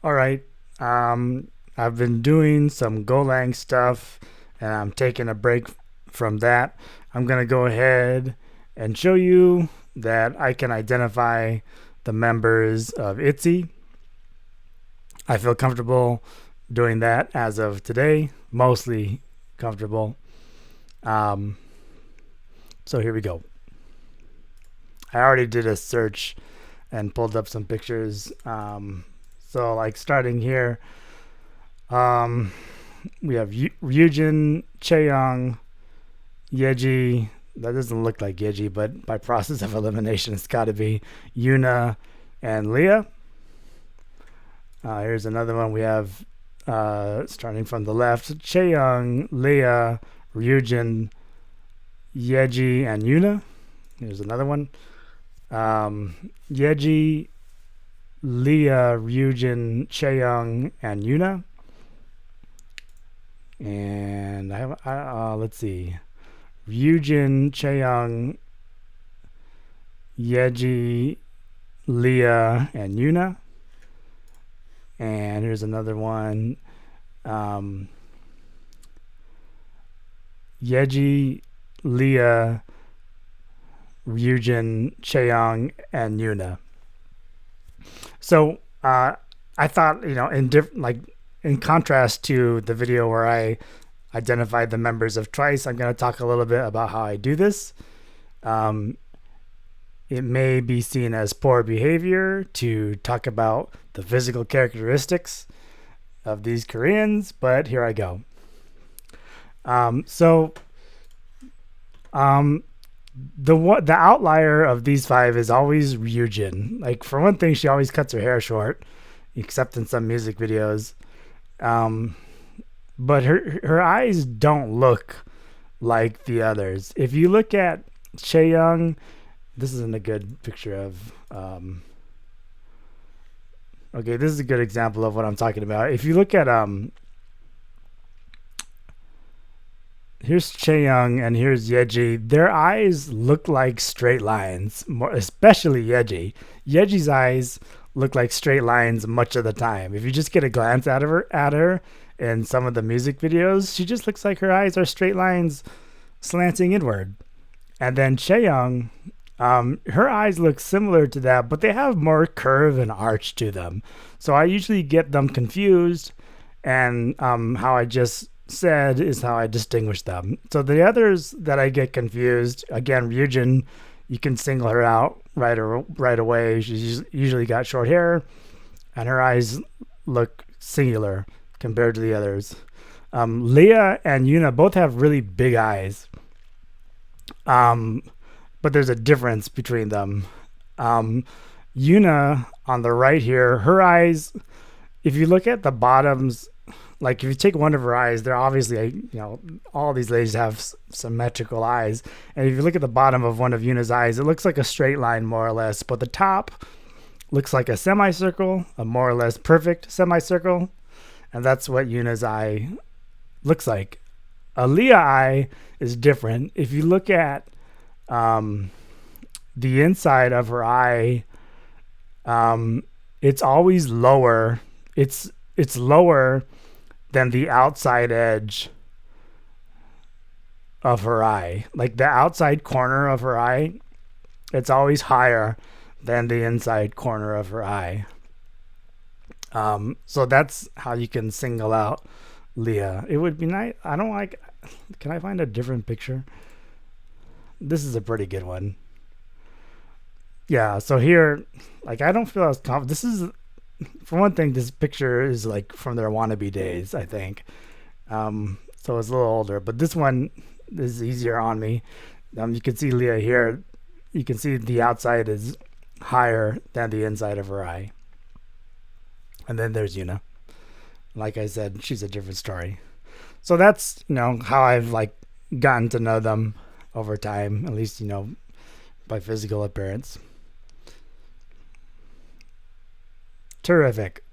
All right. I've been doing some Golang stuff and I'm taking a break from that. I'm going to go ahead and show you that I can identify the members of Itzy. I feel comfortable doing that as of today, mostly comfortable. Um, so here we go. I already did a search and pulled up some pictures. So, like starting here, um, we have Ryujin, Chaeyoung, Yeji. That doesn't look like Yeji, but by process of elimination, it's got to be Yuna and Leah. Here's another one. We have, starting from the left, Chaeyoung, Leah, Ryujin, Yeji, and Yuna. Here's another one. Yeji, Leah, Ryujin, Chaeyoung, and Yuna. And let's see, Ryujin, Chaeyoung, Yeji, Leah, and Yuna. And here's another one. Yeji, Leah, Ryujin, Chaeyoung, and Yuna. So I thought, in contrast to the video where I identified the members of Twice, I'm going to talk a little bit about how I do this. It may be seen as poor behavior to talk about the physical characteristics of these Koreans, but here I go. The outlier of these five is always Ryujin. Like, for one thing, she always cuts her hair short, except in some music videos. But her eyes don't look like the others. If you look at Chaeyoung, this isn't a good picture of. Okay, this is a good example of what I'm talking about. If you look at here's Chaeyoung and here's Yeji. Their eyes look like straight lines, more especially Yeji. Yeji's eyes look like straight lines much of the time. If you just get a glance at her in some of the music videos, she just looks like her eyes are straight lines slanting inward. And then Chaeyoung, her eyes look similar to that, but they have more curve and arch to them. So I usually get them confused, and how I just said is how I distinguish them. So the others that I get confused, again, Ryujin, you can single her out right away. She's usually got short hair, and her eyes look singular compared to the others. Leah and Yuna both have really big eyes, but there's a difference between them. Yuna on the right here, her eyes, if you look at the bottoms, like if you take one of her eyes, they're obviously, all these ladies have symmetrical eyes. And if you look at the bottom of one of Yuna's eyes, it looks like a straight line more or less, but the top looks like a semicircle, a more or less perfect semicircle. And that's what Yuna's eye looks like. A Leah eye is different. If you look at the inside of her eye, it's always lower. It's lower than the outside edge of her eye. Like the outside corner of her eye, it's always higher than the inside corner of her eye. So that's how you can single out Leah. It would be nice. Can I find a different picture? This is a pretty good one. Yeah, so here, like, I don't feel as confident. This is, for one thing, this picture is like from their wannabe days, I think. So it's a little older, but this one is easier on me. You can see Leah here. You can see the outside is higher than the inside of her eye. And then there's Yuna. Like I said, she's a different story. So that's, how I've gotten to know them over time, at least, by physical appearance. Terrific.